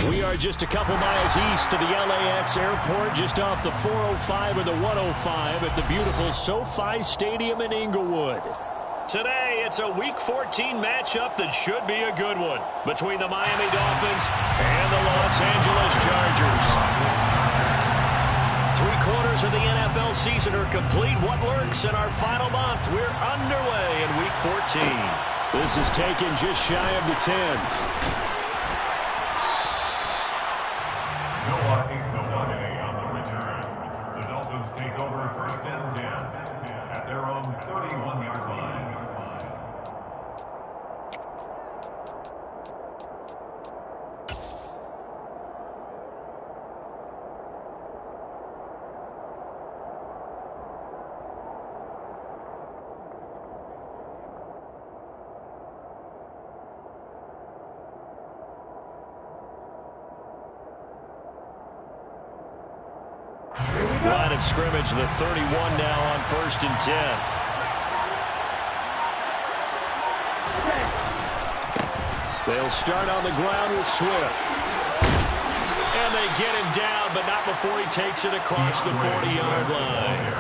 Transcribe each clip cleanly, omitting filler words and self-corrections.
We are just a couple miles east of the LAX airport, just off the 405 or the 105 at the beautiful SoFi Stadium in Inglewood. Today, it's a Week 14 matchup that should be a good one between the Miami Dolphins and the Los Angeles Chargers. 3/4 of the NFL season are complete. What lurks in our final month? We're underway in Week 14. This is taken just shy of the 10. No walking, no punting on the return. The Dolphins take over 1st and 10 at their own 31-yard line. Line of scrimmage, the 31 now on 1st and 10. They'll start on the ground with Swift. And they get him down, but not before he takes it across the 40-yard line.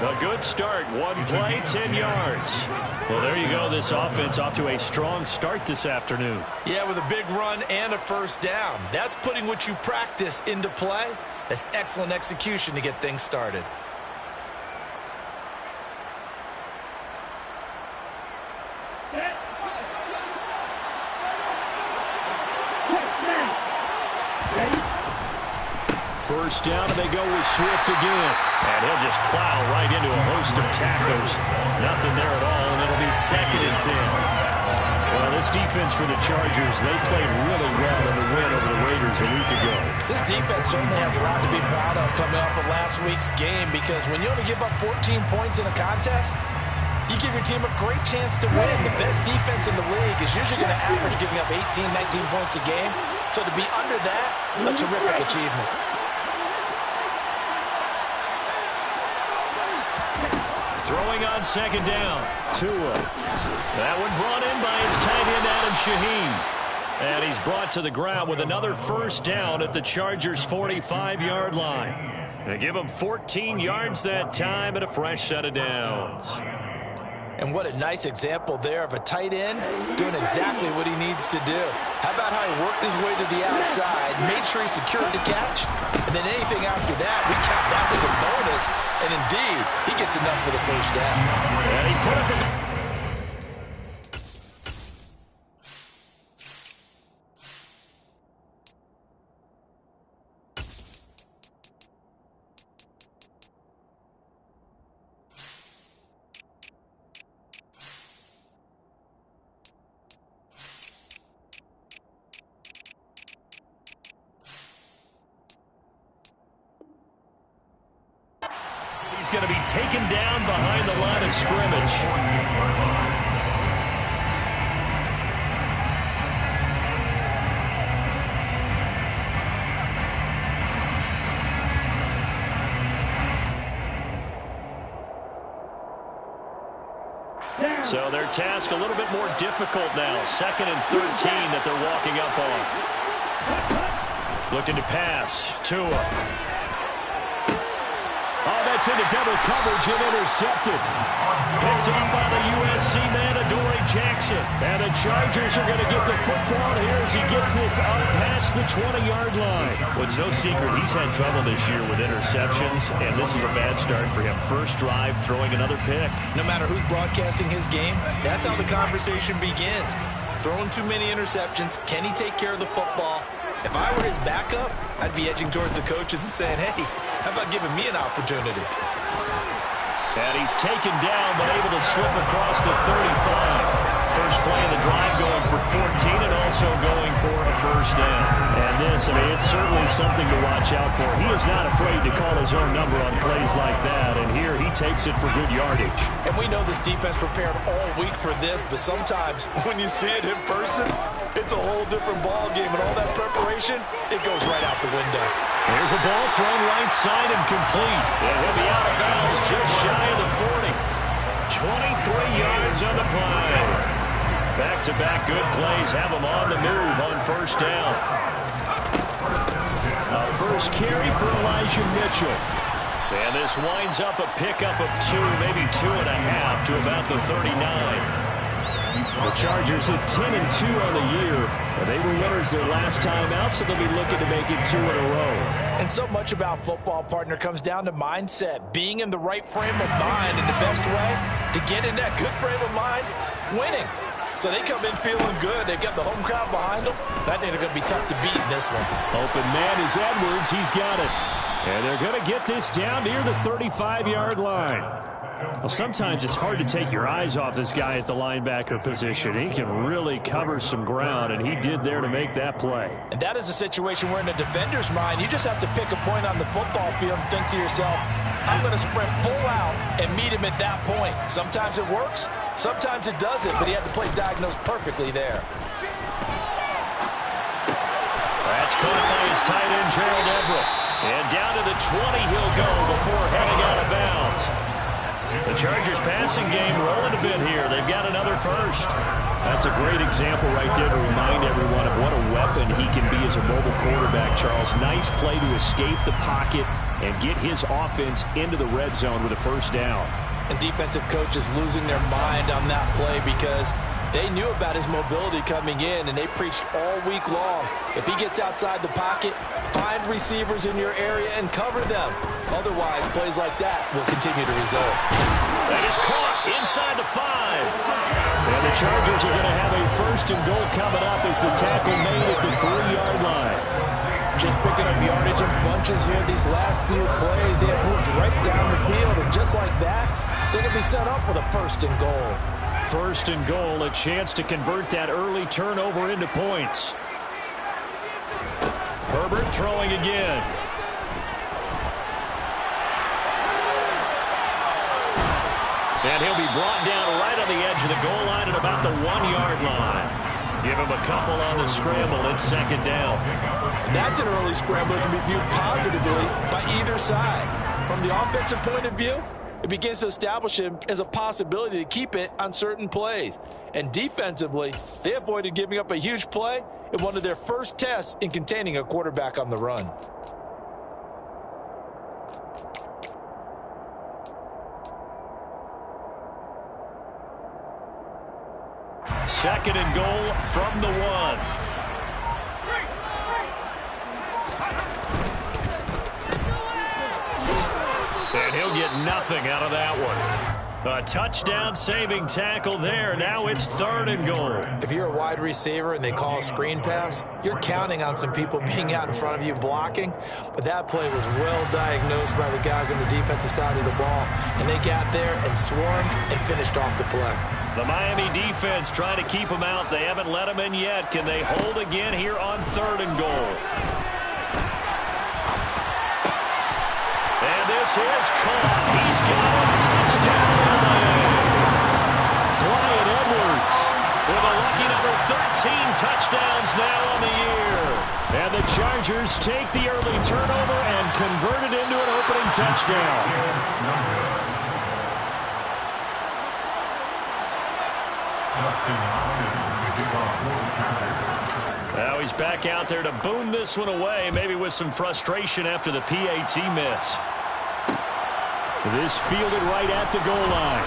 A good start. One play, 10 yards. Well, there you go. This offense off to a strong start this afternoon. Yeah, with a big run and a 1st down. That's putting what you practice into play. That's excellent execution to get things started. First down, and they go with Swift again. And he'll just plow right into a host of tacklers. Nothing there at all, and it'll be 2nd and 10. Well, this defense for the Chargers, they played really well in the win over the Raiders a week ago. This defense certainly has a lot to be proud of coming off of last week's game, because when you only give up 14 points in a contest, you give your team a great chance to win. The best defense in the league is usually going to average giving up 18, 19 points a game. So to be under that, a terrific achievement. Throwing on 2nd down. Tua. That one brought in by his tight end, Adam Shaheen. And he's brought to the ground with another 1st down at the Chargers' 45-yard line. They give him 14 yards that time and a fresh set of downs. And what a nice example there of a tight end doing exactly what he needs to do. How about how he worked his way to the outside, made sure he secured the catch, and then anything after that, we count that as a bonus. And indeed, he gets enough for the 1st down. And he put up a... He's going to be taken down behind the line of scrimmage. So their task a little bit more difficult now. 2nd and 13 that they're walking up on. Looking to pass. Tua. Oh, that's into double coverage and intercepted. Picked up by the USC man, Adoree Jackson. And the Chargers are going to get the football here as he gets this out past the 20-yard line. Well, it's no secret he's had trouble this year with interceptions, and this is a bad start for him. First drive, throwing another pick. No matter who's broadcasting his game, that's how the conversation begins. Throwing too many interceptions. Can he take care of the football? If I were his backup, I'd be edging towards the coaches and saying, hey, how about giving me an opportunity? And he's taken down, but able to slip across the 35. First play of the drive going for 14 and also going for a 1st down. And this, I mean, it's certainly something to watch out for. He is not afraid to call his own number on plays like that, and here he takes it for good yardage. And we know this defense prepared all week for this, but sometimes when you see it in person, it's a whole different ball game, and all that preparation, it goes right out the window. Here's a ball thrown right side and complete. And he'll be out of bounds just shy of the 40. 23 yards on the play. Back-to-back good plays have him on the move on 1st down. first carry for Elijah Mitchell. And this winds up a pickup of 2, maybe 2.5 to about the 39. The Chargers at 10-2 on the year. And they were winners their last time out, so they'll be looking to make it 2 in a row. And so much about football, partner, comes down to mindset, being in the right frame of mind, and the best way to get in that good frame of mind, winning. So they come in feeling good. They've got the home crowd behind them. I think they're going to be tough to beat in this one. Open man is Edwards. He's got it. And they're going to get this down near the 35-yard line. Well, sometimes it's hard to take your eyes off this guy at the linebacker position. He can really cover some ground, and he did there to make that play. And that is a situation where in a defender's mind, you just have to pick a point on the football field and think to yourself, I'm going to sprint full out and meet him at that point. Sometimes it works, sometimes it doesn't, but he had to play diagnosed perfectly there. That's caught by his tight end, Gerald Everett. And down to the 20 he'll go before heading out of bounds. The Chargers passing game rolling a bit here. They've got another first. That's a great example right there to remind everyone of what a weapon he can be as a mobile quarterback, Charles. Nice play to escape the pocket and get his offense into the red zone with a first down. And defensive coaches losing their mind on that play because they knew about his mobility coming in, and they preached all week long. If he gets outside the pocket, find receivers in your area and cover them. Otherwise, plays like that will continue to result. That is caught inside the 5. And the Chargers are going to have a first and goal coming up as the tackle made at the 3-yard line. Just picking up yardage in bunches here. These last few plays, they have moved right down the field, and just like that, they're going to be set up with a first and goal. First and goal, a chance to convert that early turnover into points. Herbert throwing again. And he'll be brought down right on the edge of the goal line at about the 1-yard line. Give him a couple on the scramble. It's second down. That's an early scramble that can be viewed positively by either side. From the offensive point of view, it begins to establish him as a possibility to keep it on certain plays. And defensively, they avoided giving up a huge play in one of their first tests in containing a quarterback on the run. Second and goal from the 1. And he'll get nothing out of that one. A touchdown-saving tackle there. Now it's third and goal. If you're a wide receiver and they call a screen pass, you're counting on some people being out in front of you blocking. But that play was well diagnosed by the guys on the defensive side of the ball. And they got there and swarmed and finished off the play. The Miami defense trying to keep him out. They haven't let him in yet. Can they hold again here on third and goal? And this is caught. He's got a touchdown. Bryan Edwards with a lucky number 13 touchdowns now on the year. And the Chargers take the early turnover and convert it into an opening touchdown. Now he's back out there to boom this one away, maybe with some frustration after the PAT miss. This fielded right at the goal line.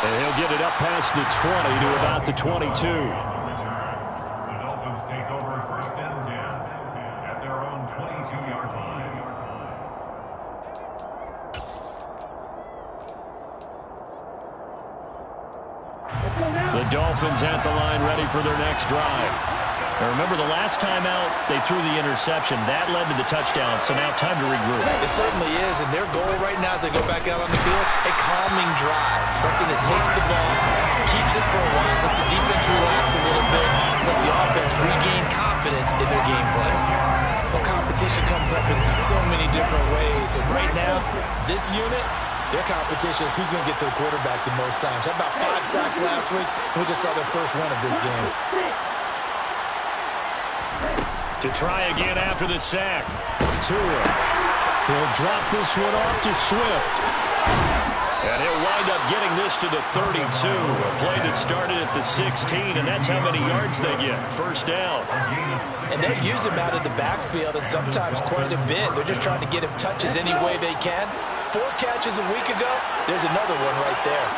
And he'll get it up past the 20 to about the 22. The Dolphins take over first and 10 at their own 22-yard line. The Dolphins at the line ready for their next drive. Now remember, the last time out, they threw the interception. That led to the touchdown, so now time to regroup. It certainly is, and their goal right now as they go back out on the field, a calming drive, something that takes the ball, keeps it for a while, lets the defense relax a little bit, lets the offense regain confidence in their game plan. Well, competition comes up in so many different ways, and right now, this unit, their competition is who's going to get to the quarterback the most times. How about 5 sacks last week? We just saw their first one of this game. To try again after the sack. Tua. He'll drop this one off to Swift. And he'll wind up getting this to the 32. A play that started at the 16, and that's how many yards they get. First down. And they use him out of the backfield, and sometimes quite a bit. They're just trying to get him touches any way they can. 4 catches a week ago. There's another one right there.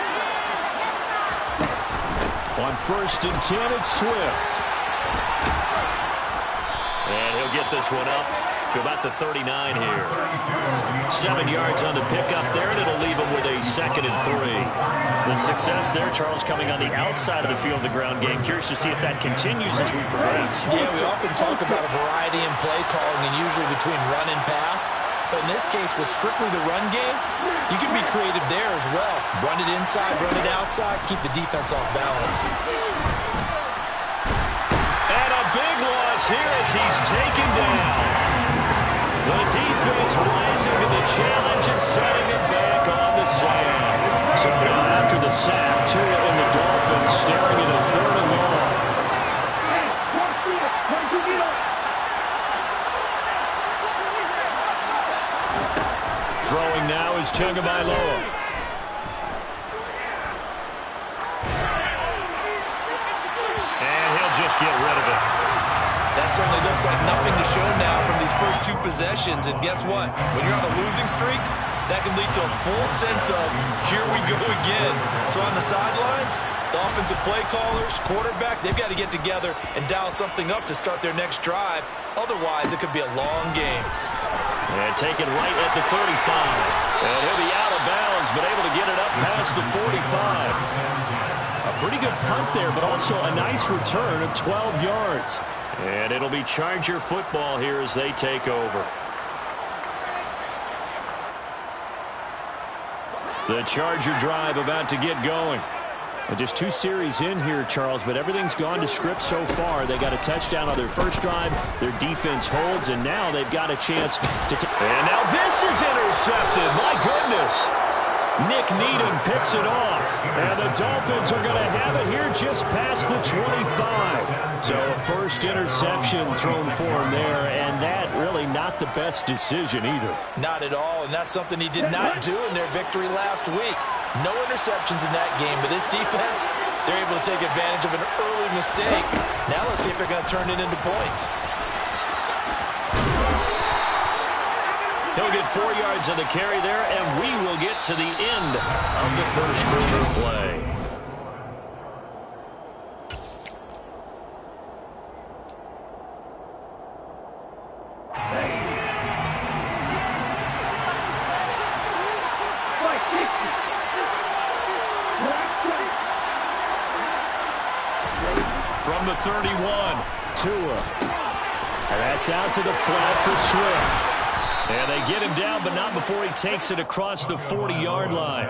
On 1st and 10, it's Swift. And he'll get this one up to about the 39 here. 7 yards on the pickup there, and it'll leave him with a 2nd and 3. The success there, Charles, coming on the outside of the field of the ground game. Curious to see if that continues as we progress. Yeah, we often talk about a variety in play calling, and usually between run and pass. But in this case, with strictly the run game, you can be creative there as well. Run it inside, run it outside, keep the defense off balance. And a big loss here as he's taken down. The defense rising to the challenge and setting him back on the sand. So now after the sack, Tua and the Dolphins staring at a 3rd and long. Throwing now is Tagovailoa. And he'll just get rid of it. That certainly looks like nothing to show now from these first 2 possessions. And guess what? When you're on a losing streak, that can lead to a full sense of, here we go again. So on the sidelines, the offensive play callers, quarterback, they've got to get together and dial something up to start their next drive. Otherwise, it could be a long game. And taken right at the 35. And he'll be out of bounds, but able to get it up past the 45. A pretty good punt there, but also a nice return of 12 yards. And it'll be Charger football here as they take over. The Charger drive about to get going. And just 2 series in here, Charles, but everything's gone to script so far. They got a touchdown on their first drive. Their defense holds, and now they've got a chance to... And now this is intercepted. My goodness. Nick Needham picks it off. And the Dolphins are going to have it here just past the 25. So a first interception thrown for him there, and that really not the best decision either. Not at all, and that's something he did not do in their victory last week. No interceptions in that game, but this defense, they're able to take advantage of an early mistake. Now let's see if they're going to turn it into points. He'll get 4 yards on the carry there, and we will get to the end of the first quarter play. From the 31, Tua. And that's out to the flat for Swift. And they get him down, but not before he takes it across the 40-yard line.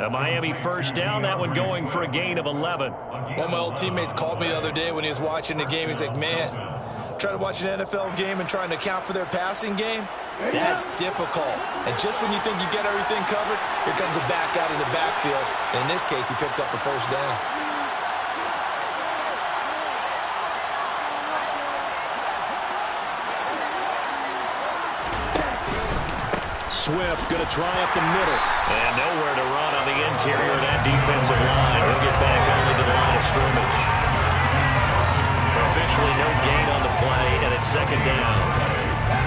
A Miami first down, that one going for a gain of 11. One of my old teammates called me the other day when he was watching the game. He's like, man, trying to watch an NFL game and trying to account for their passing game, that's difficult. And just when you think you get everything covered, here comes a back out of the backfield. And in this case, he picks up a first down. Swift going to try up the middle. And nowhere to run on the interior of that defensive line. He'll get back only to the line of scrimmage. Officially no gain on the play, and it's 2nd down.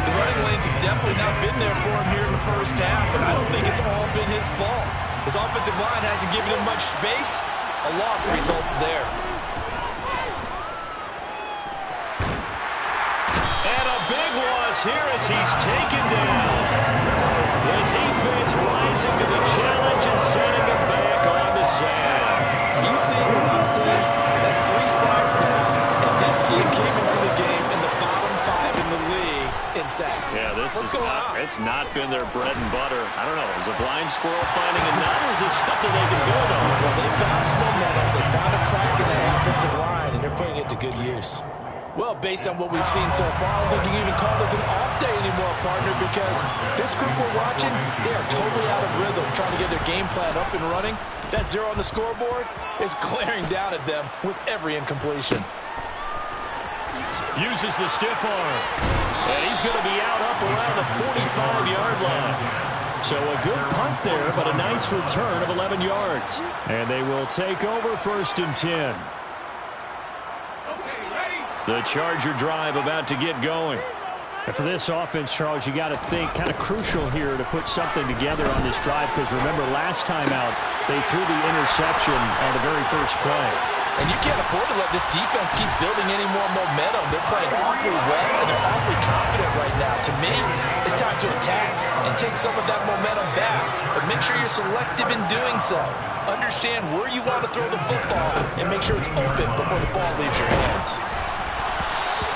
The running lanes have definitely not been there for him here in the first half, and I don't think it's all been his fault. His offensive line hasn't given him much space. A loss results there. And a big loss here as he's taken down. The defense rising to the challenge and setting him back on the sand. You see what I'm saying? That's 3 sacks now, and this team came into the game in the bottom 5 in the league in sacks. Yeah, it's not been their bread and butter. I don't know, is a blind squirrel finding a nut, or is this something they can build on? Well, they found some momentum. They found a crack in that offensive line, and they're putting it to good use. Well, based on what we've seen so far, I don't think you can even call this an off day anymore, partner, because this group we're watching, they are totally out of rhythm, trying to get their game plan up and running. That 0 on the scoreboard is glaring down at them with every incompletion. Uses the stiff arm. And he's going to be out up around the 45-yard line. So a good punt there, but a nice return of 11 yards. And they will take over 1st and 10. The Charger drive about to get going. And for this offense, Charles, you got to think kind of crucial here to put something together on this drive, because remember last time out they threw the interception on the very first play. And you can't afford to let this defense keep building any more momentum. They're playing awfully well, and they're awfully confident right now. To me, it's time to attack and take some of that momentum back. But make sure you're selective in doing so. Understand where you want to throw the football and make sure it's open before the ball leaves your hands.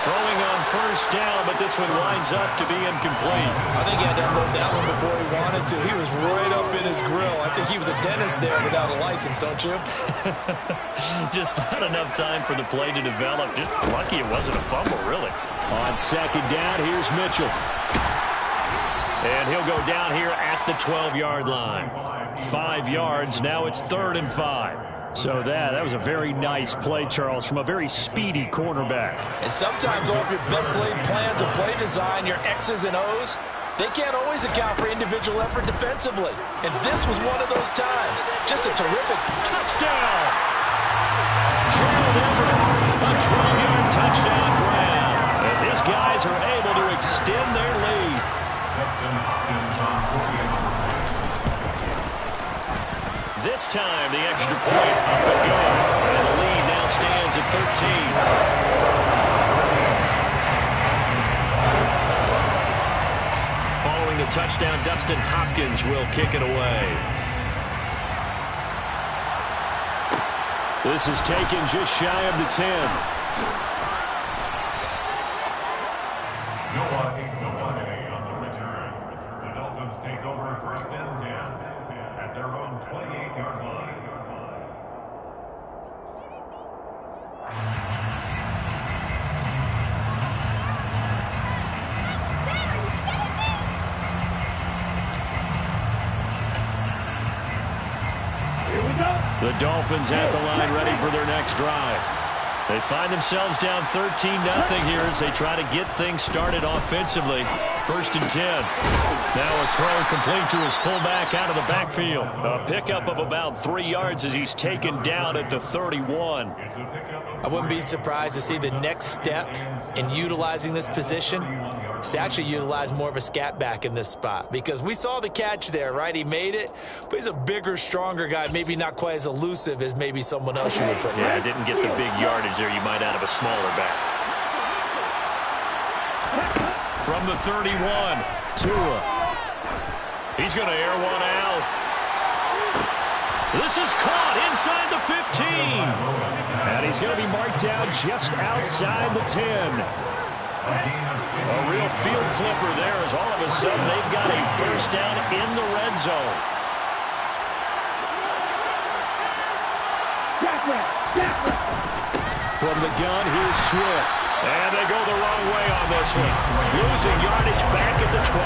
Throwing on 1st down, but this one winds up to be incomplete. I think he had to unload that one before he wanted to. He was right up in his grill. I think he was a dentist there without a license, don't you? Just not enough time for the play to develop. Just lucky it wasn't a fumble, really. On 2nd down, here's Mitchell. And he'll go down here at the 12-yard line. 5 yards. Now it's 3rd and 5. So that was a very nice play, Charles, from a very speedy cornerback. And sometimes all of your best laid plans of play design, your X's and O's, they can't always account for individual effort defensively. And this was one of those times. Just a terrific touchdown. Gerald Everett, a 12-yard touchdown grab, as his guys are able to extend their lead. This time, the extra point up and go. And the lead now stands at 13. Following the touchdown, Dustin Hopkins will kick it away. This is taken just shy of the 10. On the return. The Dolphins take over 1st and 10 at their own 28-yard line. The Dolphins at the line ready for their next drive. They find themselves down 13-0 here as they try to get things started offensively. 1st and 10. Now a throw complete to his fullback out of the backfield. A pickup of about 3 yards as he's taken down at the 31. I wouldn't be surprised to see the next step in utilizing this position is to actually utilize more of a scat back in this spot, because we saw the catch there, right? He made it, but he's a bigger, stronger guy, maybe not quite as elusive as maybe someone else you would put in. Yeah, didn't get the big yardage there you might out of a smaller back. From the 31, Tua. He's going to air one out. This is caught inside the 15. And he's going to be marked down just outside the 10. A real field flipper there, as all of a sudden they've got a 1st down in the red zone. From the gun, here's Swift. And they go the wrong way on this one. Losing yardage back at the 12.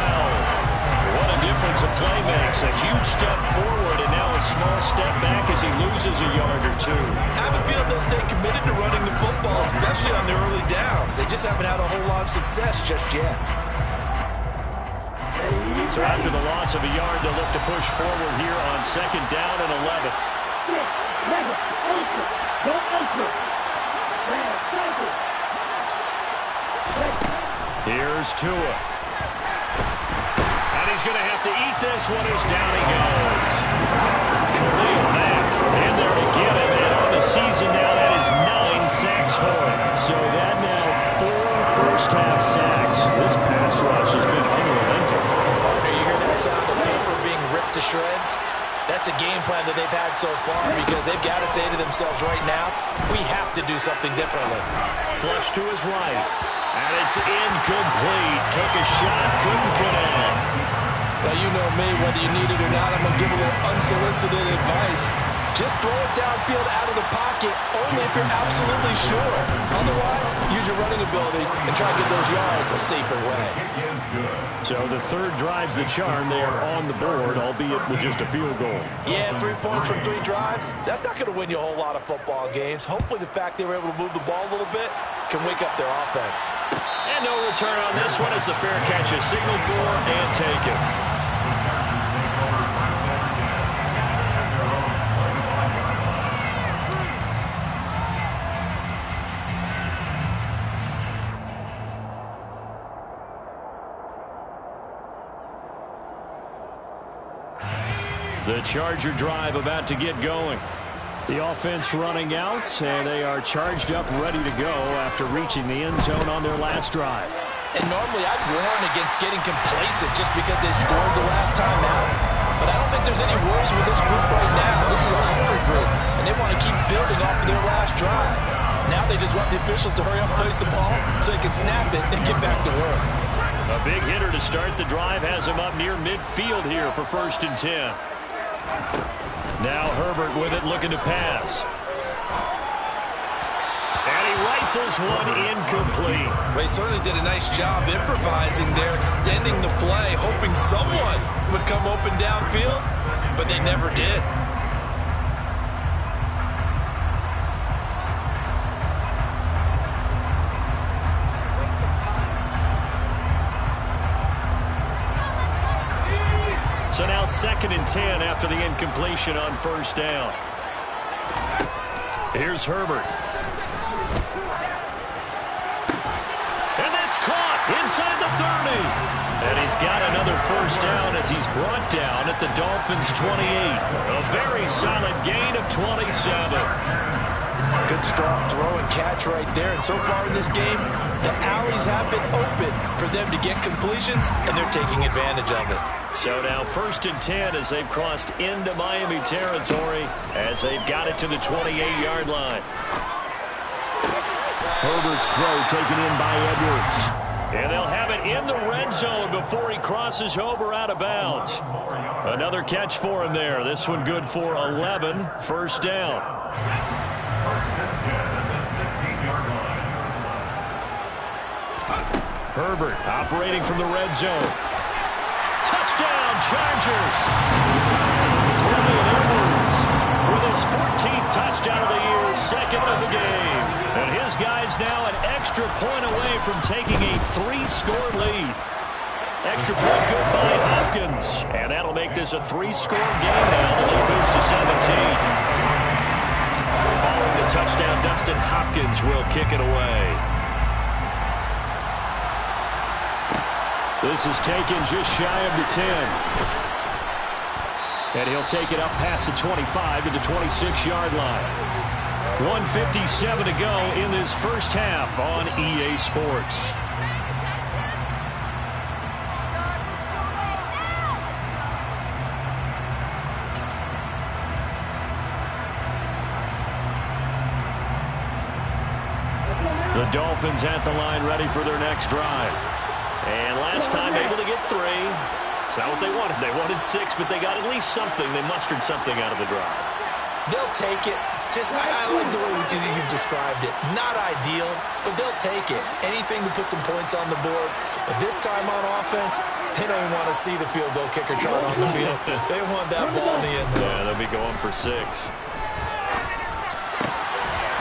What a difference a play makes. A huge step forward and now a small step back as he loses a yard or two. I have a feeling they'll stay committed to running the football, especially on their early downs. They just haven't had a whole lot of success just yet. So after the loss of a yard, they'll look to push forward here on 2nd down and 11. Here's Tua. And he's going to have to eat this one as down he goes. Khalil Mack in there again. And on the season now, that is 9 sacks for him. So that now 4 first-half sacks. This pass rush has been unrelenting. Partner, you hear that sound of paper being ripped to shreds? That's a game plan that they've had so far, because they've got to say to themselves right now, we have to do something differently. Flush to his right. And it's incomplete. Took a shot, couldn't connect. Now, you know me, whether you need it or not, I'm going to give a little unsolicited advice. Just throw it downfield out of the pocket only if you're absolutely sure. Otherwise, use your running ability and try to get those yards a safer way. So the third drive's the charm. They are on the board, albeit with just a field goal. Yeah, 3 points from 3 drives. That's not going to win you a whole lot of football games. Hopefully the fact they were able to move the ball a little bit can wake up their offense. And no return on this one as the fair catch is signaled for and taken. The Charger drive about to get going. The offense running out, and they are charged up, ready to go after reaching the end zone on their last drive. And normally I'd warn against getting complacent just because they scored the last time out. But I don't think there's any worries with this group right now. This is a hungry group, and they want to keep building off of their last drive. Now they just want the officials to hurry up and place the ball so they can snap it and get back to work. A big hitter to start the drive has him up near midfield here for 1st and 10. Now Herbert with it, looking to pass. And he rifles one incomplete. Well, he certainly did a nice job improvising there, extending the play, hoping someone would come open downfield, but they never did. So now 2nd and 10 after the incompletion on 1st down. Here's Herbert. And that's caught inside the 30. And he's got another 1st down as he's brought down at the Dolphins' 28. A very solid gain of 27. Good strong throw and catch right there. And so far in this game, the alleys have been open for them to get completions, and they're taking advantage of it. So now 1st and 10 as they've crossed into Miami territory as they've got it to the 28-yard line. Herbert's throw taken in by Edwards. And they'll have it in the red zone before he crosses over out of bounds. Another catch for him there. This one good for 11. 1st down. 1st and 10 at the 16-yard line. Herbert operating from the red zone. Touchdown, Chargers! Brian Edwards with his 14th touchdown of the year, 2nd of the game. And his guys now an extra point away from taking a 3-score lead. Extra point good by Hopkins. And that'll make this a 3-score game now. The lead moves to 17. Following the touchdown, Dustin Hopkins will kick it away. This is taken just shy of the 10. And he'll take it up past the 25 to the 26-yard line. 1:57 to go in this 1st half on EA Sports. The Dolphins at the line, ready for their next drive. And last time able to get 3. It's not what they wanted. They wanted 6, but they got at least something. They mustered something out of the drive. They'll take it. I like the way you've described it. Not ideal, but they'll take it. Anything to put some points on the board. But this time on offense, they don't even want to see the field goal kicker trot on the field. They want that ball in the end zone. Yeah, they'll be going for 6.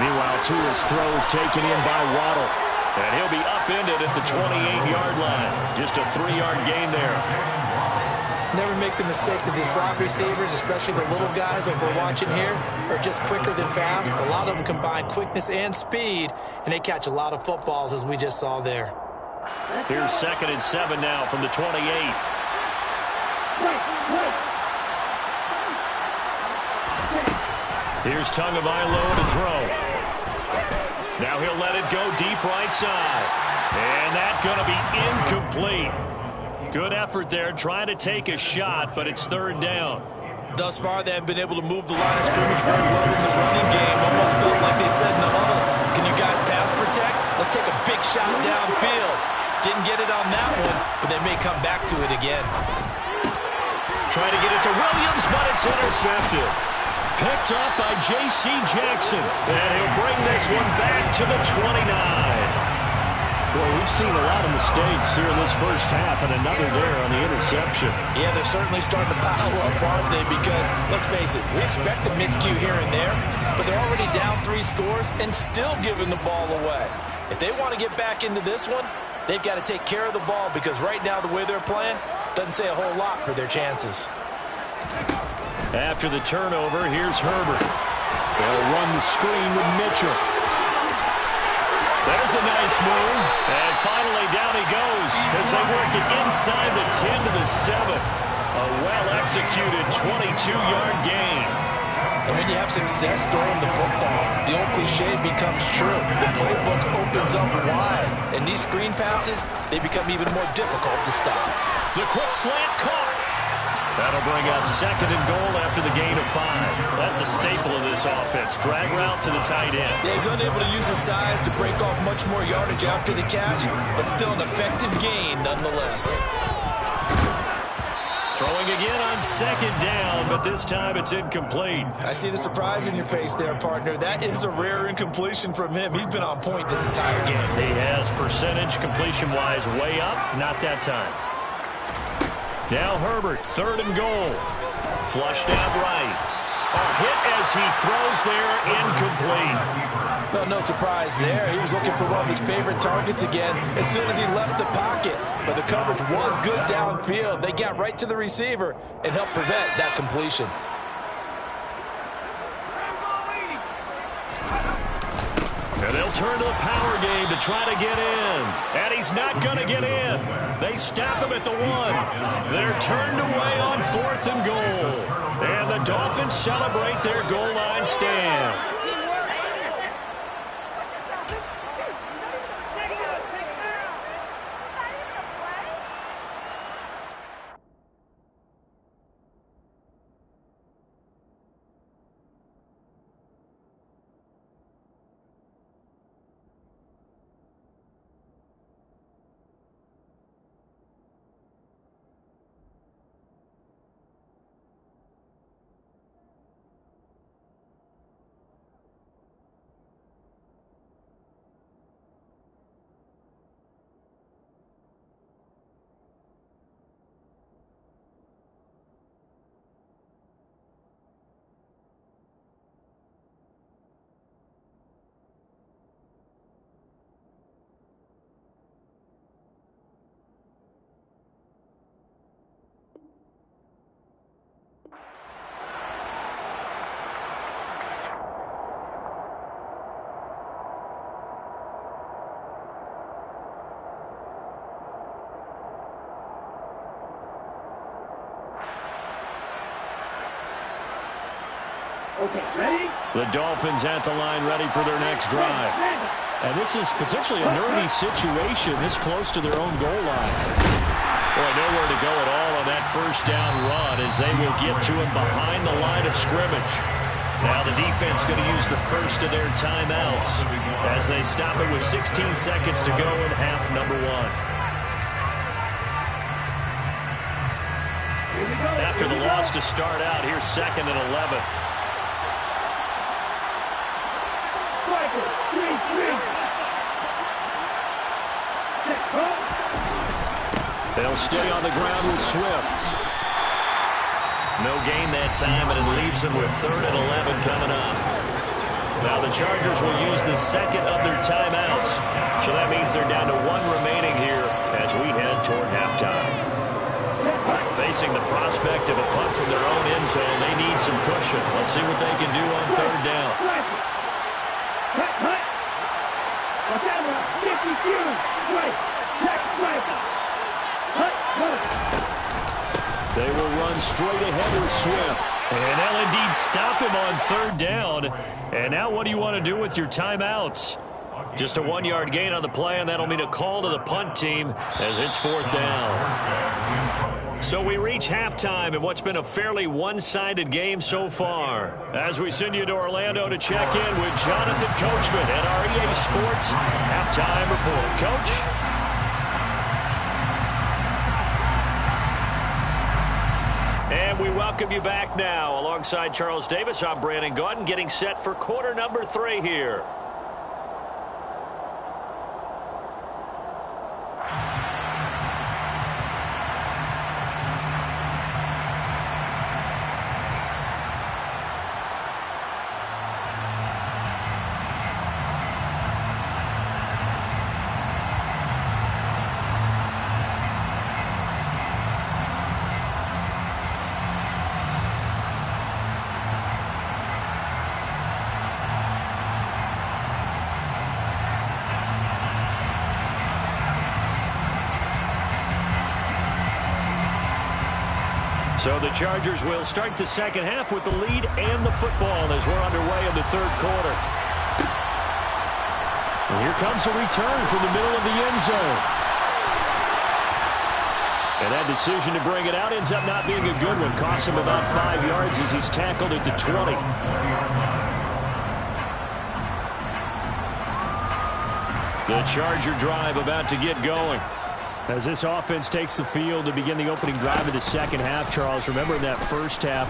Meanwhile, Tua's throw is taken in by Waddle. And he'll be upended at the 28-yard line. Just a 3-yard gain there. Never make the mistake that the slot receivers, especially the little guys like we're watching here, are just quicker than fast. A lot of them combine quickness and speed, and they catch a lot of footballs, as we just saw there. Here's 2nd and 7 now from the 28. Here's Tagovailoa to throw. Now he'll let it go deep right side. And that's going to be incomplete. Good effort there, trying to take a shot, but it's 3rd down. Thus far, they haven't been able to move the line of scrimmage very well in the running game. Almost felt like they said in the huddle, can you guys pass protect? Let's take a big shot downfield. Didn't get it on that one, but they may come back to it again. Trying to get it to Williams, but it's intercepted. Picked up by J.C. Jackson. And he'll bring this one back to the 29. Well, we've seen a lot of mistakes here in this 1st half, and another there on the interception. Yeah, they're certainly starting to pile up, aren't they? Because, let's face it, we expect a miscue here and there, but they're already down 3 scores and still giving the ball away. If they want to get back into this one, they've got to take care of the ball, because right now the way they're playing doesn't say a whole lot for their chances. After the turnover, here's Herbert. They'll run the screen with Mitchell. There's a nice move. And finally down he goes as they work it inside the 10 to the 7. A well-executed 22-yard gain. And when you have success throwing the football, the old cliche becomes true. The playbook opens up wide, and these screen passes, they become even more difficult to stop. The quick slant caught. That'll bring up 2nd and goal after the gain of 5. That's a staple of this offense. Drag route to the tight end. Yeah, he's unable to use his size to break off much more yardage after the catch, but still an effective gain nonetheless. Throwing again on 2nd down, but this time it's incomplete. I see the surprise in your face there, partner. That is a rare incompletion from him. He's been on point this entire game. He has percentage completion-wise way up, not that time. Now Herbert, 3rd and goal. Flushed out right. A hit as he throws there, incomplete. Well, no surprise there. He was looking for one of his favorite targets again as soon as he left the pocket. But the coverage was good downfield. They got right to the receiver and helped prevent that completion. And they'll turn to the power game to try to get in. And he's not going to get in. They stop him at the 1. They're turned away on 4th and goal. And the Dolphins celebrate their goal line stand. Okay, ready? The Dolphins at the line, ready for their next drive. And this is potentially a nervy situation this close to their own goal line. Boy, nowhere to go at all on that first down run as they will get to him behind the line of scrimmage. Now the defense going to use the first of their timeouts as they stop it with 16 seconds to go in half number 1. After the loss to start out, here's 2nd and 11. They'll stay on the ground with Swift. No gain that time, and it leaves them with 3rd and 11 coming up. Now the Chargers will use the 2nd of their timeouts. So that means they're down to 1 remaining here as we head toward halftime. Facing the prospect of a punt from their own end zone, they need some cushion. Let's see what they can do on 3rd down. They will run straight ahead with Swift. And they'll indeed stop him on 3rd down. And now what do you want to do with your timeouts? Just a 1-yard gain on the play, and that'll mean a call to the punt team as it's 4th down. So we reach halftime in what's been a fairly one-sided game so far. As we send you to Orlando to check in with Jonathan Coachman at our EA Sports Halftime Report. Coach? And we welcome you back now. Alongside Charles Davis, I'm Brandon Gaudin, getting set for quarter number 3 here. So the Chargers will start the second half with the lead and the football as we're underway in the third quarter. And here comes a return from the middle of the end zone. And that decision to bring it out ends up not being a good one. Costs him about 5 yards as he's tackled at the 20. The Charger drive about to get going. As this offense takes the field to begin the opening drive of the second half, Charles, remember in that first half,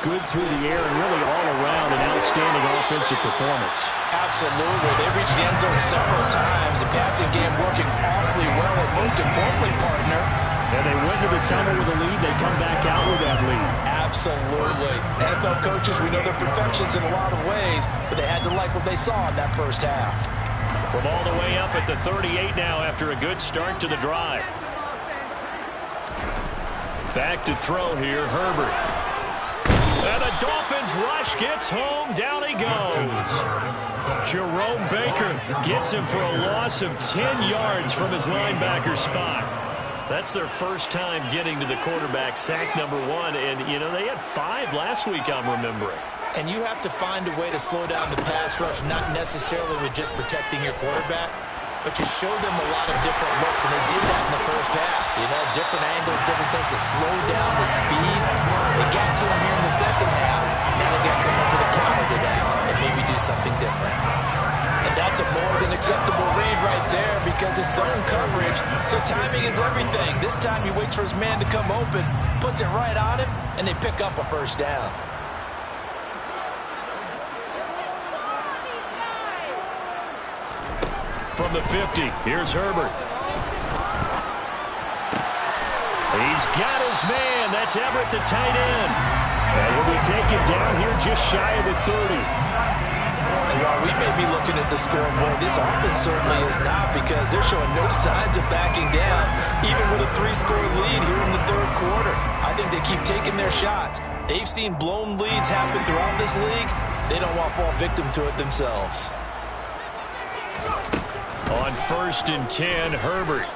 good through the air and really all around an outstanding offensive performance. Absolutely. They reached the end zone several times. The passing game working awfully well, and most importantly, partner. And they went to the tunnel with a lead. They come back out with that lead. Absolutely. NFL coaches, we know they're perfectionists in a lot of ways, but they had to like what they saw in that first half. From all the way up at the 38 now after a good start to the drive. Back to throw here, Herbert. And the Dolphins rush gets home. Down he goes. Jerome Baker gets him for a loss of 10 yards from his linebacker spot. That's their first time getting to the quarterback, sack number 1. And, you know, they had 5 last week, I'm remembering. And you have to find a way to slow down the pass rush, not necessarily with just protecting your quarterback, but you show them a lot of different looks, and they did that in the first half. You know, different angles, different things to slow down the speed. They got to him here in the second half. Now they've got to come up with a counter to that and maybe do something different. And that's a more than acceptable read right there because it's zone coverage, so timing is everything. This time he waits for his man to come open, puts it right on him, and they pick up a first down. From the 50, here's Herbert. He's got his man. That's Everett, the tight end. And he'll be taken down here just shy of the 30. While we may be looking at the scoreboard, this offense certainly is not because they're showing no signs of backing down, even with a 3-score lead here in the third quarter. I think they keep taking their shots. They've seen blown leads happen throughout this league. They don't want to fall victim to it themselves. On 1st and 10, Herbert.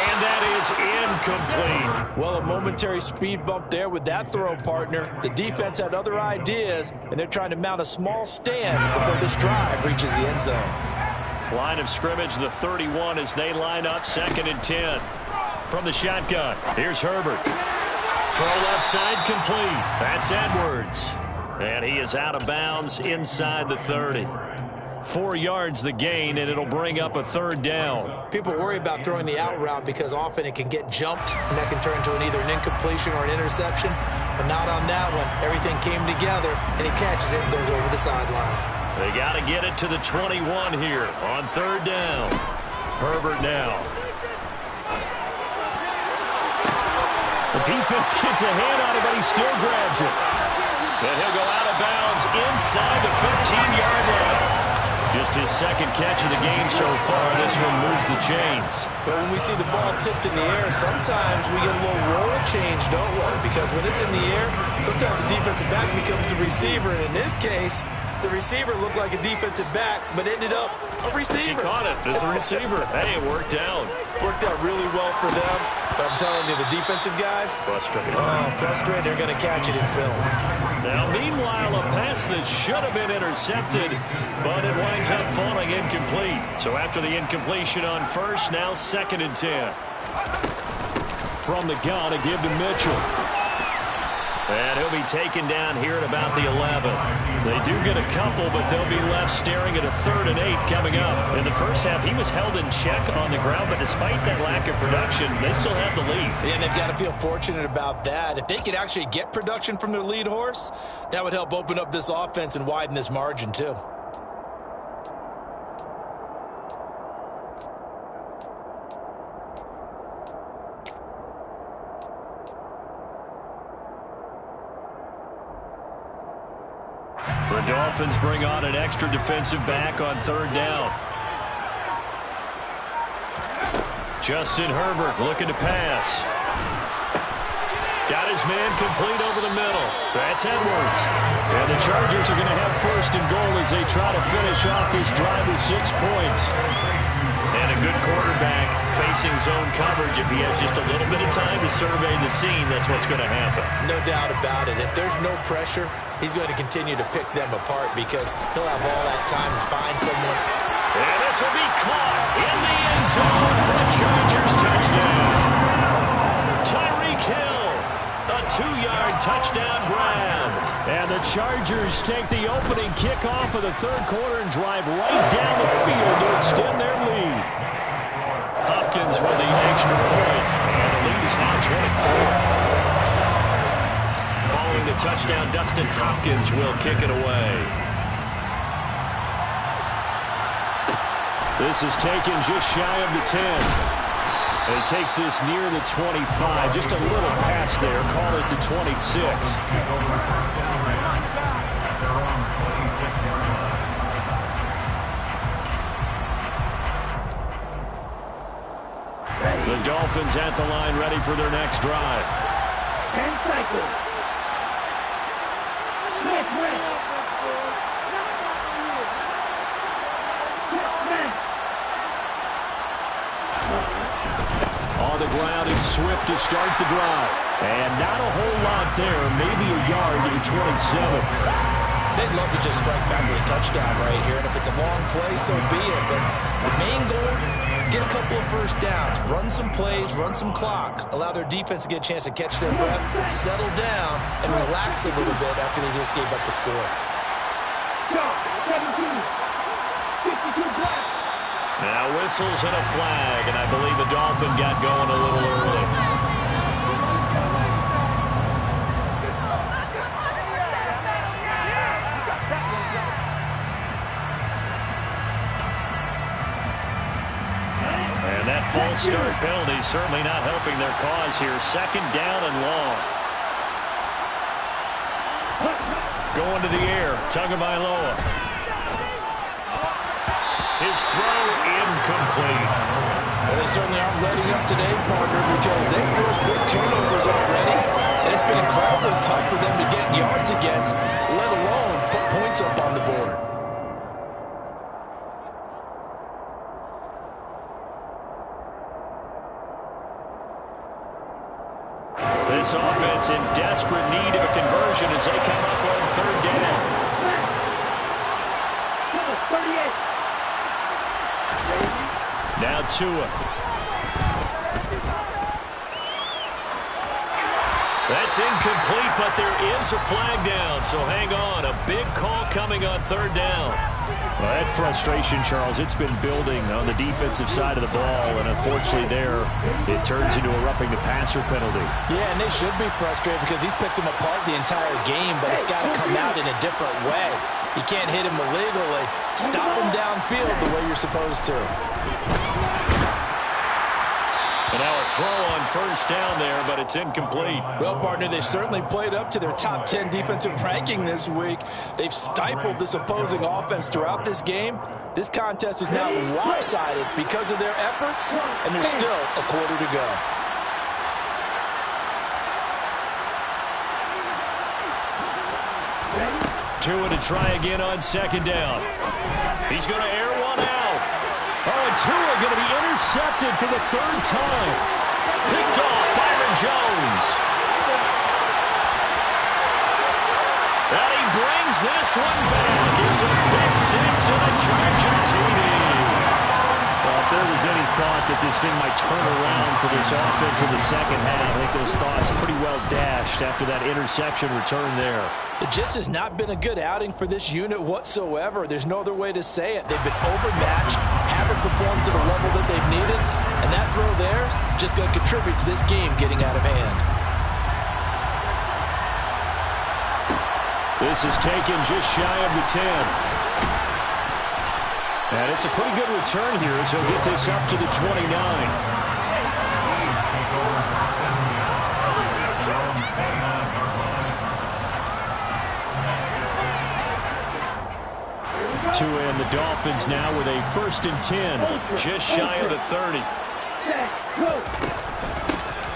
And that is incomplete. Well, a momentary speed bump there with that throw, partner. The defense had other ideas, and they're trying to mount a small stand before this drive reaches the end zone. Line of scrimmage, the 31 as they line up 2nd and 10. From the shotgun, here's Herbert. Throw left side complete. That's Edwards. And he is out of bounds inside the 30. 4 yards the gain, and it'll bring up a 3rd down. People worry about throwing the out route because often it can get jumped, and that can turn into either an incompletion or an interception. But not on that one. Everything came together, and he catches it and goes over the sideline. They got to get it to the 21 here on 3rd down. Herbert now. The defense gets a hand on it, but he still grabs it. And he'll go out of bounds inside the 15-yard line. Just his 2nd catch of the game so far. This one moves the chains. But when we see the ball tipped in the air, sometimes we get a little roll change, don't we? Because when it's in the air, sometimes the defensive back becomes a receiver. And in this case, the receiver looked like a defensive back, but ended up a receiver. He caught it as a receiver. Hey, it worked out. Worked out really well for them. But I'm telling you, the defensive guys, frustrated. Oh, frustrated. They're going to catch it in film. Now, meanwhile, a pass that should have been intercepted, but it winds up falling incomplete. So after the incompletion on 1st, now 2nd and 10. From the gun, a give to Mitchell. And he'll be taken down here at about the 11. They do get a couple, but they'll be left staring at a 3rd and 8 coming up. In the first half, he was held in check on the ground, but despite that lack of production, they still have the lead. And they've got to feel fortunate about that. If they could actually get production from their lead horse, that would help open up this offense and widen this margin too. The Dolphins bring on an extra defensive back on 3rd down. Justin Herbert looking to pass. Got his man complete over the middle. That's Edwards. And the Chargers are going to have 1st and goal as they try to finish off this drive with 6 points. And a good quarterback facing zone coverage, if he has just a little bit of time to survey the scene, that's what's going to happen. No doubt about it. If there's no pressure, he's going to continue to pick them apart because he'll have all that time to find someone. And this will be caught in the end zone for a Chargers touchdown. Tyreek Hill, a 2-yard touchdown grab. And the Chargers take the opening kickoff of the third quarter and drive right down the field to extend their lead. Hopkins with the extra point, and the lead is now 24. Following the touchdown, Dustin Hopkins will kick it away. This is taken just shy of the 10. And he takes this near the 25. Just a little pass there. Call it the 26. The Dolphins at the line, ready for their next drive. 10 seconds. On the ground, it's Swift to start the drive. And not a whole lot there, maybe a yard to the 27. They'd love to just strike back with a touchdown right here, and if it's a long play, so be it. But the main goal, get a couple of first downs, run some plays, run some clock, allow their defense to get a chance to catch their breath, settle down, and relax a little bit after they just gave up a score. Now whistles and a flag, and I believe the Dolphin got going a little early. And that false start penalty certainly not helping their cause here. Second down and long. Going to the air, Tagovailoa. His throw incomplete. Well, they certainly aren't letting up today, partner, because they've forced big turnovers already. And it's been incredibly tough for them to get yards against, let alone put points up on the board. This offense in desperate need of a conversion as they come up on third down. 38. Now Tua. That's incomplete, but there is a flag down, so hang on. A big call coming on third down. Well, that frustration, Charles, it's been building on the defensive side of the ball, and unfortunately there, it turns into a roughing the passer penalty. Yeah, and they should be frustrated because he's picked them apart the entire game, but it's got to come out in a different way. You can't hit him illegally. Stop him downfield the way you're supposed to. And now a throw on first down there, but it's incomplete. Well, partner, they've certainly played up to their top 10 defensive ranking this week. They've stifled this opposing offense throughout this game. This contest is now lopsided because of their efforts, and there's still a quarter to go. Tua to try again on second down. He's going to air one out. Oh, and Tua going to be intercepted for the third time. Picked off Byron Jones. And he brings this one back. It's a pick six and a Charger TD. Well, if there was any thought that this thing might turn around for this offense in the second half, I think those thoughts pretty well dashed after that interception return there. It just has not been a good outing for this unit whatsoever. There's no other way to say it. They've been overmatched, haven't performed to the level that they've needed, and that throw there is just going to contribute to this game getting out of hand. This is taken just shy of the 10. And it's a pretty good return here as he'll get this up to the 29. Tua and the Dolphins now with a 1st and 10, just shy of the 30.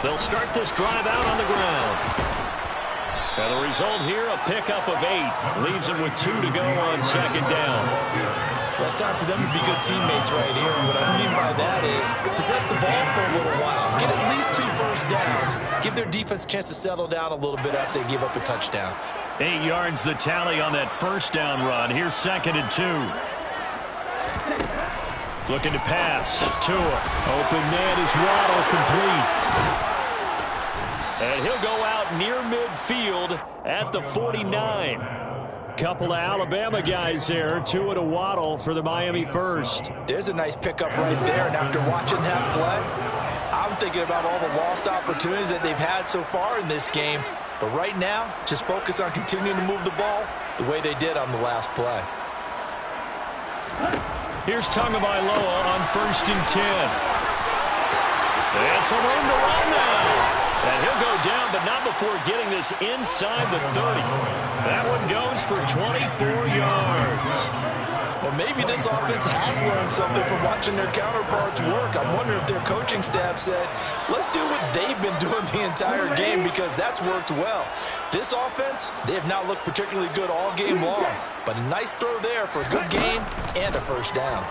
They'll start this drive out on the ground. And the result here, a pickup of 8. Leaves them with 2 to go on second down. Well, it's time for them to be good teammates right here. What I mean by that is possess the ball for a little while. Get at least 2 first downs. Give their defense a chance to settle down a little bit after they give up a touchdown. 8 yards the tally on that first down run. Here's 2nd and 2. Looking to pass. Tua. Open man is Waddle, complete. And he'll go out near midfield at the 49. Couple of Alabama guys there. Tua to Waddle for the Miami first. There's a nice pickup right there. And after watching that play, I'm thinking about all the lost opportunities that they've had so far in this game. But right now, just focus on continuing to move the ball the way they did on the last play. Here's Tagovailoa on 1st and 10. And some room to run now. And he'll go down, but not before getting this inside the 30. That one goes for 24 yards. Well, maybe this offense has learned something from watching their counterparts work. I'm wondering if their coaching staff said, let's do what they've been doing the entire game, because that's worked well. This offense, they have not looked particularly good all game long, but a nice throw there for a good gain and a first down.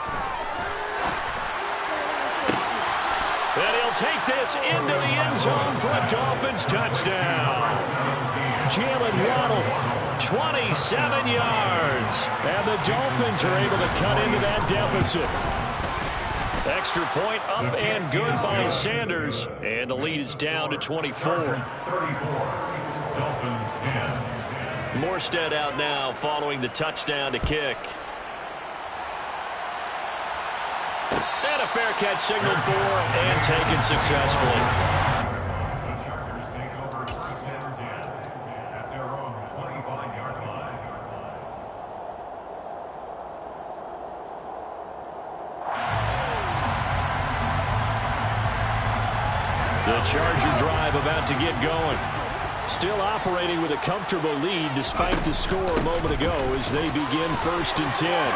And he'll take this into the end zone for a Dolphins touchdown. Jalen Waddle, 27 yards. And the Dolphins are able to cut into that deficit. Extra point up and good by Sanders. And the lead is down to 24. Dolphins 10. Morstead out now following the touchdown to kick. And a fair catch signaled for and taken successfully. The Chargers take over 1st and 10 at their own 25-yard line. The Charger drive about to get going. Still operating with a comfortable lead despite the score a moment ago as they begin 1st and 10.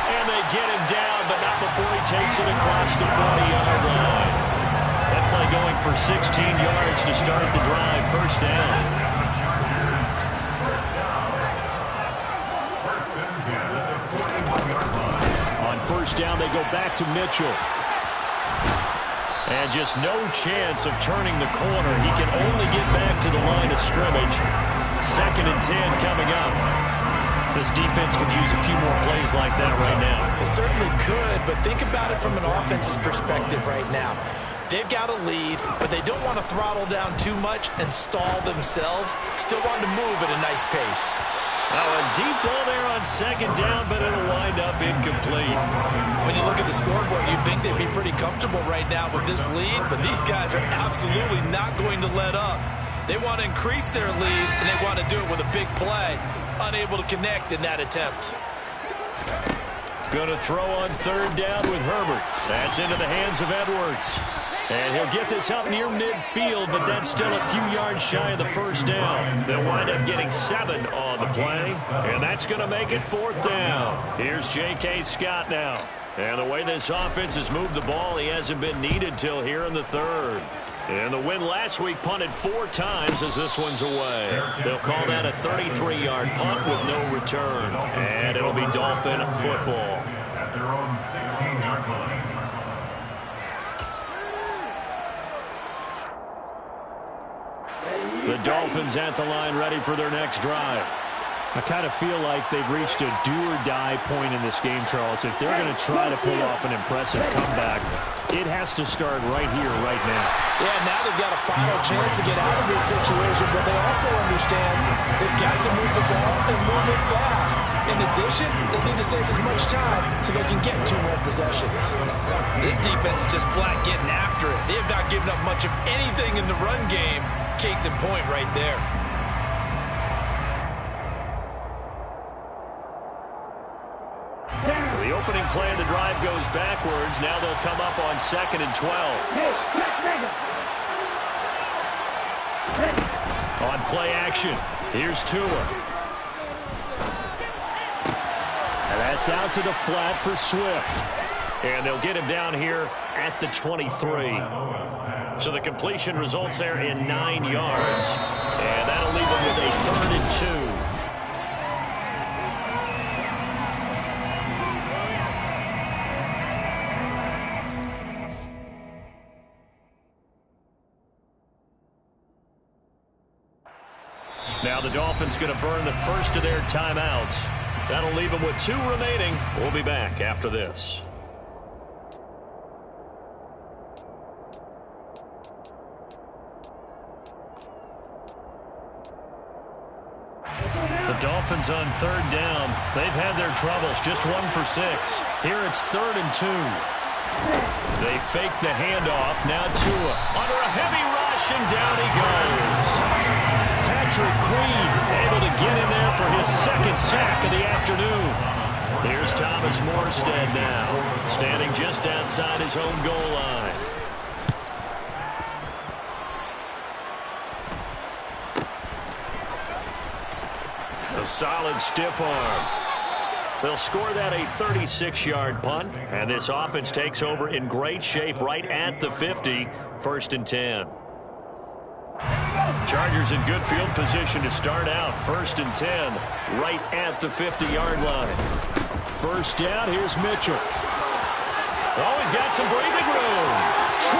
And they get him down, but not before he takes it across the 40-yard line. That play going for 16 yards to start the drive. First down. First and 10 at the 41-yard line. On first down, they go back to Mitchell. And just no chance of turning the corner. He can only get back to the line of scrimmage. 2nd and 10 coming up. This defense could use a few more plays like that right now. It certainly could, but think about it from an offense's perspective right now. They've got a lead, but they don't want to throttle down too much and stall themselves. Still want to move at a nice pace. Now a deep ball there on 2nd down, but it'll wind up incomplete. When you look at the scoreboard, you'd think they'd be pretty comfortable right now with this lead, but these guys are absolutely not going to let up. They want to increase their lead, and they want to do it with a big play. Unable to connect in that attempt. Going to throw on 3rd down with Herbert. That's into the hands of Edwards. And he'll get this up near midfield, but that's still a few yards shy of the first down. They'll wind up getting 7 on the play, and that's going to make it 4th down. Here's J.K. Scott now. And the way this offense has moved the ball, he hasn't been needed till here in the 3rd. And the win last week punted 4 times as this one's away. They'll call that a 33-yard punt with no return. And it'll be Dolphin football. At their own 16-yard line. The Dolphins at the line ready for their next drive. I kind of feel like they've reached a do-or-die point in this game, Charles. If they're going to try to pull off an impressive comeback, it has to start right here, right now. Yeah, now they've got a final chance to get out of this situation, but they also understand they've got to move the ball and move it fast. In addition, they need to save as much time so they can get 2 more possessions. This defense is just flat getting after it. They have not given up much of anything in the run game. Case in point right there. So the opening play of the drive goes backwards. Now they'll come up on 2nd and 12. On play action, here's Tua. And that's out to the flat for Swift. And they'll get him down here at the 23. So the completion results there in 9 yards. And that'll leave them with a 3rd and 2. Now the Dolphins going to burn the first of their timeouts. That'll leave them with 2 remaining. We'll be back after this. The Dolphins on 3rd down. They've had their troubles, just 1 for 6. Here it's 3rd and 2. They fake the handoff. Now Tua under a heavy rush, and down he goes. Patrick Queen able to get in there for his 2nd sack of the afternoon. Here's Thomas Morstead now, standing just outside his own goal line. A solid stiff arm. They'll score that a 36-yard punt, and this offense takes over in great shape right at the 50, 1st and 10. Chargers in good field position to start out, 1st and 10, right at the 50-yard line. First down, here's Mitchell. Oh, he's got some breathing room. 20.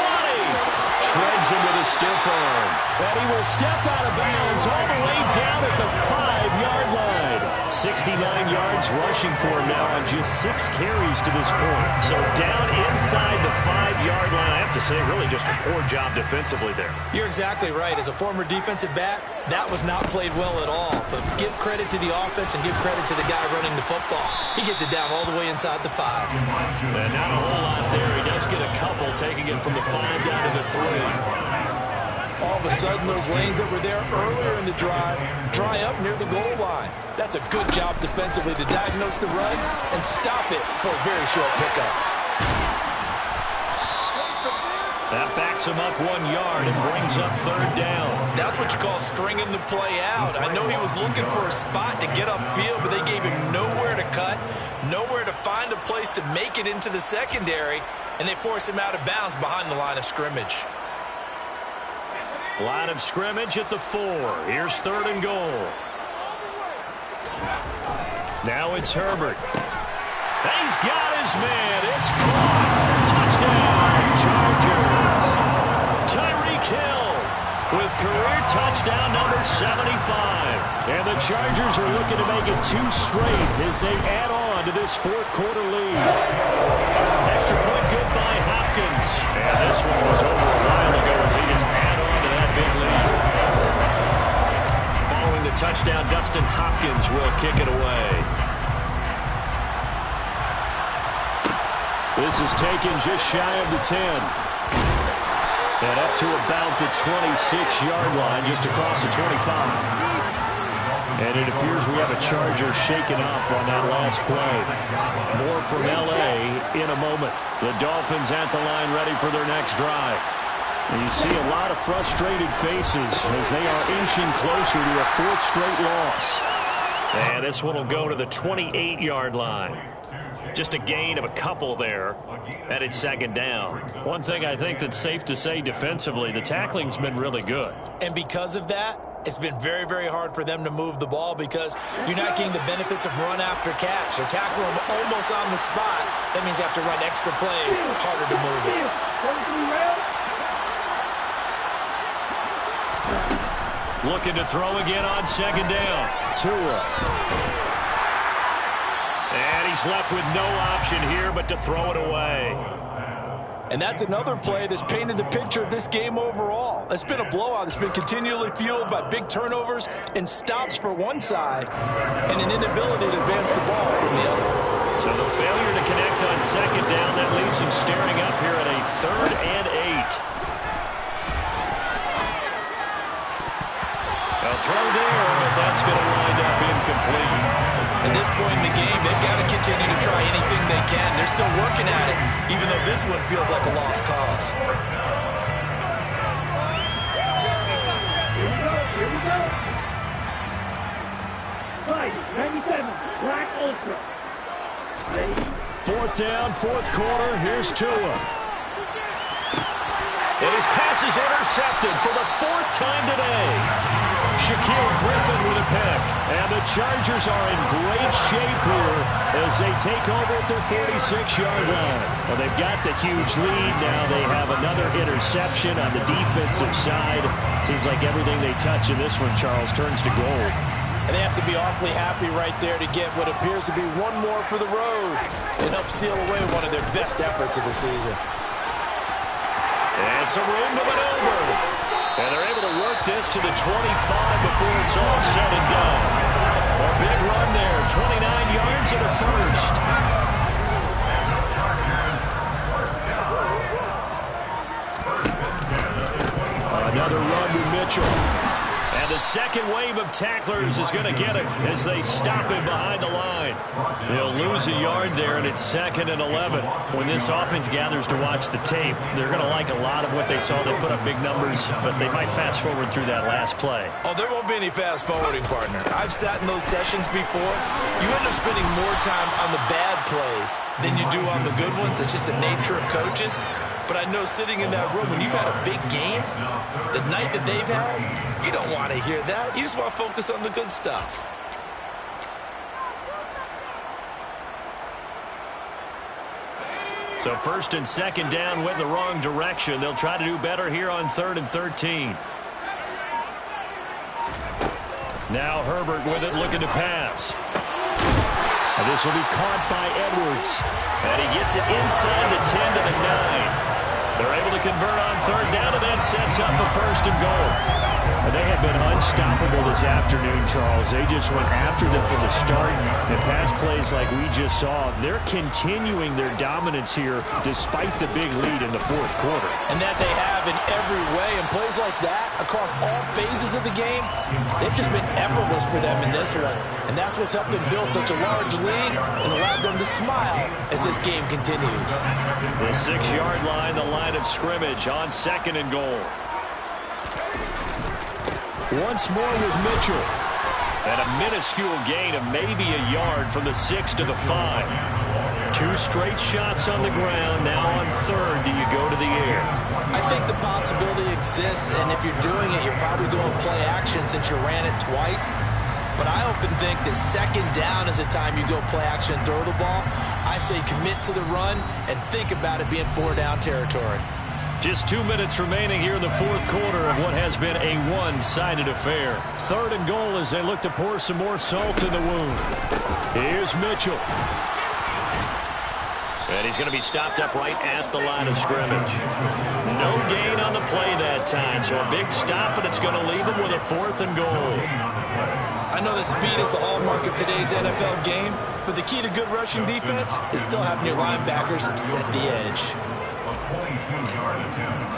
Treads him with a stiff arm. And he will step out of bounds all the way down at the 5-yard line. 69 yards rushing for him now on just 6 carries to this point. So down inside the 5-yard line. I have to say, really just a poor job defensively there. You're exactly right. As a former defensive back, that was not played well at all. But give credit to the offense and give credit to the guy running the football. He gets it down all the way inside the 5. And not a whole lot there. He does get a couple, taking it from the 5 down to the 3. All of a sudden, those lanes that were there earlier in the drive dry up near the goal line. That's a good job defensively to diagnose the run and stop it for a very short pickup. That backs him up 1 yard and brings up 3rd down. That's what you call stringing the play out. I know he was looking for a spot to get upfield, but they gave him nowhere to cut, nowhere to find a place to make it into the secondary, and they forced him out of bounds behind the line of scrimmage. Line of scrimmage at the 4. Here's 3rd and goal. Now it's Herbert. He's got his man. It's caught. Touchdown, Chargers. Tyreek Hill with career touchdown number 75. And the Chargers are looking to make it 2 straight as they add on to this 4th quarter lead. Extra point good by Hopkins. And this one was over a while ago as he just add on to that big lead. Following the touchdown, Dustin Hopkins will kick it away. This is taken just shy of the 10. And up to about the 26-yard line, just across the 25. And it appears we have a Charger shaken up on that last play. More from L.A. in a moment. The Dolphins at the line ready for their next drive. And you see a lot of frustrated faces as they are inching closer to a 4th straight loss. And this one will go to the 28-yard line. Just a gain of a couple there. And it's 2nd down. One thing I think that's safe to say defensively, the tackling's been really good. And because of that, it's been very, very hard for them to move the ball because you're not getting the benefits of run after catch. They're tackling them almost on the spot. That means they have to run extra plays, harder to move it. Looking to throw again on 2nd down. Tua. And he's left with no option here but to throw it away. And that's another play that's painted the picture of this game overall. It's been a blowout. It's been continually fueled by big turnovers and stops for one side and an inability to advance the ball from the other. So the failure to connect on 2nd down, that leaves him staring up here at a 3rd and 8. A throw there, but that's going to wind up incomplete. At this point in the game, they've got to continue to try anything they can. They're still working at it, even though this one feels like a lost cause. Here we go. 97, Black Ultra. 4th down, 4th quarter. Here's Tua. And his pass is intercepted for the 4th time today. Shaquille Griffin with a pick. And the Chargers are in great shape here as they take over at their 46-yard line. Well, they've got the huge lead. Now they have another interception on the defensive side. Seems like everything they touch in this one, Charles, turns to gold. And they have to be awfully happy right there to get what appears to be one more for the road and help seal away one of their best efforts of the season. And some room to maneuver. And they're able to work this to the 25 before it's all said and done. A big run there, 29 yards and a first. Another run to Mitchell. And the second wave of tacklers is going to get it as they stop him behind the line. They'll lose a yard there, and it's 2nd and 11. When this offense gathers to watch the tape, they're going to like a lot of what they saw. They put up big numbers, but they might fast forward through that last play. Oh, there won't be any fast forwarding, partner. I've sat in those sessions before. You end up spending more time on the bad plays than you do on the good ones. It's just the nature of coaches. But I know sitting in that room, when you've had a big game, the night that they've had, you don't want to hear that. You just want to focus on the good stuff. So 1st and 2nd down went in the wrong direction. They'll try to do better here on 3rd and 13. Now Herbert with it, looking to pass. And this will be caught by Edwards. And he gets it inside the 10 to the 9. They're able to convert on 3rd down, and that sets up a 1st and goal. And they have been unstoppable this afternoon, Charles. They just went after them from the start. And pass plays like we just saw, they're continuing their dominance here despite the big lead in the 4th quarter. And that they have in every way. And plays like that across all phases of the game, they've just been effortless for them in this one. And that's what's helped them build such a large lead and allowed them to smile as this game continues. The 6-yard line, the line of scrimmage on 2nd and goal. Once more with Mitchell. And a minuscule gain of maybe a yard from the 6 to the 5. 2 straight shots on the ground. Now on 3rd, do you go to the air? I think the possibility exists, and if you're doing it, you're probably going to play action since you ran it twice. But I often think that 2nd down is the time you go play action and throw the ball. I say commit to the run and think about it being 4-down territory. Just 2 minutes remaining here in the 4th quarter of what has been a one-sided affair. 3rd and goal as they look to pour some more salt in the wound. Here's Mitchell. And he's going to be stopped up right at the line of scrimmage. No gain on the play that time, so a big stop, and it's going to leave him with a 4th and goal. I know that speed is the hallmark of today's NFL game, but the key to good rushing defense is still having your linebackers set the edge. A 22-yard attempt.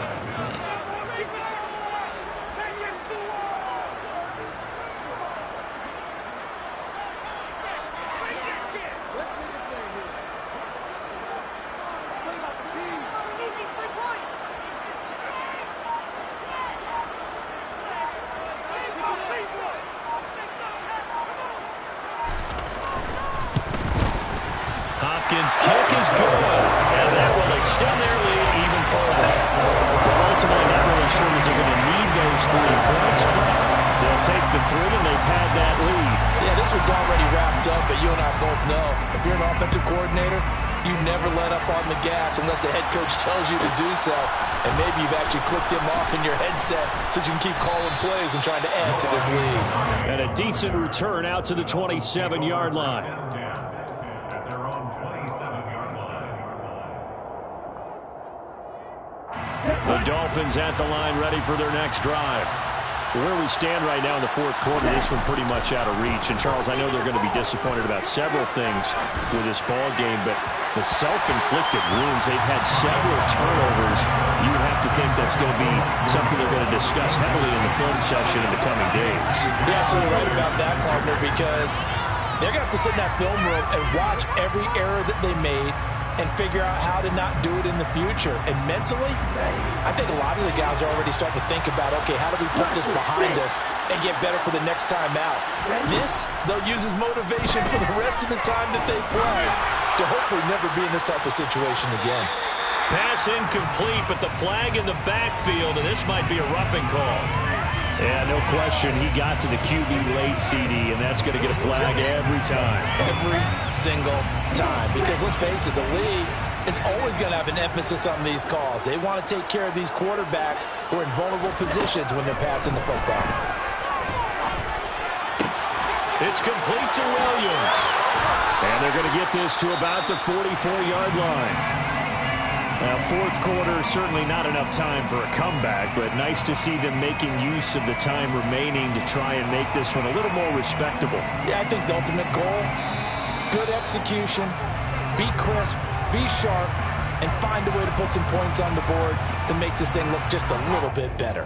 Hopkins' kick is good, and that will extend their lead even further. Well, ultimately, not really sure that they're going to need those 3 points, but they'll take the 3, and they've had that lead. Yeah, this one's already wrapped up, but you and I both know if you're an offensive coordinator, you never let up on the gas unless the head coach tells you to do so. And maybe you've actually clicked him off in your headset so you can keep calling plays and trying to add to this lead. And a decent return out to the 27-yard line. At their own 27-yard line. The Dolphins at the line, ready for their next drive. Where we stand right now in the 4th quarter, this one pretty much out of reach. And, Charles, I know they're going to be disappointed about several things with this ball game, but the self-inflicted wounds, they've had several turnovers. You would have to think that's going to be something they're going to discuss heavily in the film session in the coming days. You're absolutely right about that, partner, because they're going to have to sit in that film room and watch every error that they made and figure out how to not do it in the future. And mentally, I think a lot of the guys are already starting to think about, okay, how do we put this behind us and get better for the next time out? This, they'll use as motivation for the rest of the time that they play to hopefully never be in this type of situation again. Pass incomplete, but the flag in the backfield, and this might be a roughing call. Yeah, no question. He got to the QB late, CD, and that's going to get a flag every time. Every single time. Because let's face it, the league is always going to have an emphasis on these calls. They want to take care of these quarterbacks who are in vulnerable positions when they're passing the football. It's complete to Williams. And they're going to get this to about the 44-yard line. Now, fourth quarter, certainly not enough time for a comeback, but nice to see them making use of the time remaining to try and make this one a little more respectable. Yeah, I think the ultimate goal, good execution, be crisp, be sharp, and find a way to put some points on the board to make this thing look just a little bit better.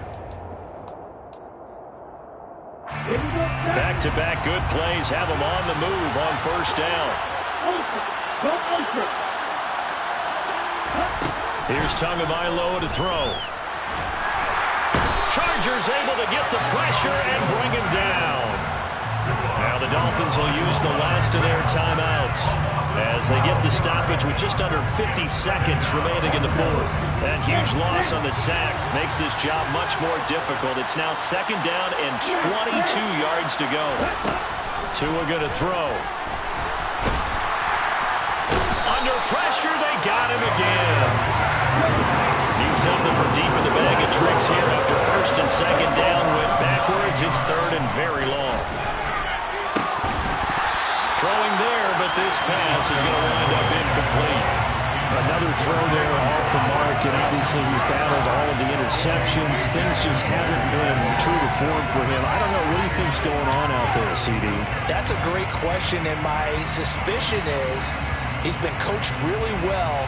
Back-to-back good plays have them on the move on first down. Here's Tagovailoa to throw. Chargers able to get the pressure and bring him down. Now the Dolphins will use the last of their timeouts as they get the stoppage with just under 50 seconds remaining in the fourth. That huge loss on the sack makes this job much more difficult. It's now second down and 22 yards to go. Tua going to throw. Under pressure, they got him again. Need something from deep in the bag of tricks here after first and second down went backwards. It's third and very long. Throwing there, but this pass is going to wind up incomplete. Another throw there off the mark, and obviously he's battled all of the interceptions. Things just haven't been true to form for him. I don't know, what do you think's going on out there, CD? That's a great question, and my suspicion is he's been coached really well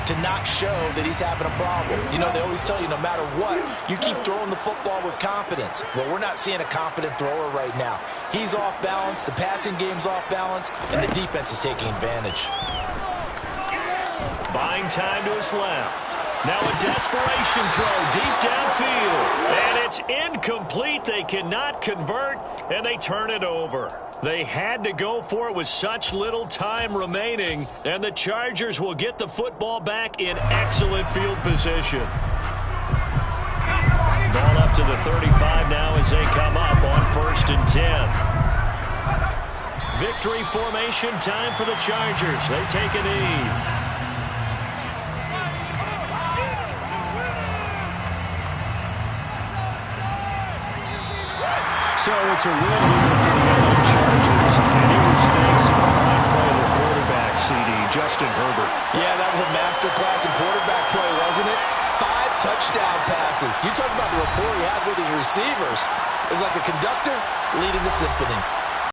to not show that he's having a problem. You know, they always tell you no matter what, you keep throwing the football with confidence. Well, we're not seeing a confident thrower right now. He's off balance, the passing game's off balance, and the defense is taking advantage. Buying time to his left. Now a desperation throw deep downfield. And it's incomplete. They cannot convert, and they turn it over. They had to go for it with such little time remaining, and the Chargers will get the football back in excellent field position. Ball up to the 35 now as they come up on first and 10. Victory formation time for the Chargers. They take a knee. So it's a win here for the LA Chargers, and it was thanks to the fine play of the quarterback, CD, Justin Herbert. Yeah, that was a masterclass in quarterback play, wasn't it? 5 touchdown passes. You talk about the rapport he had with his receivers. It was like a conductor leading the symphony.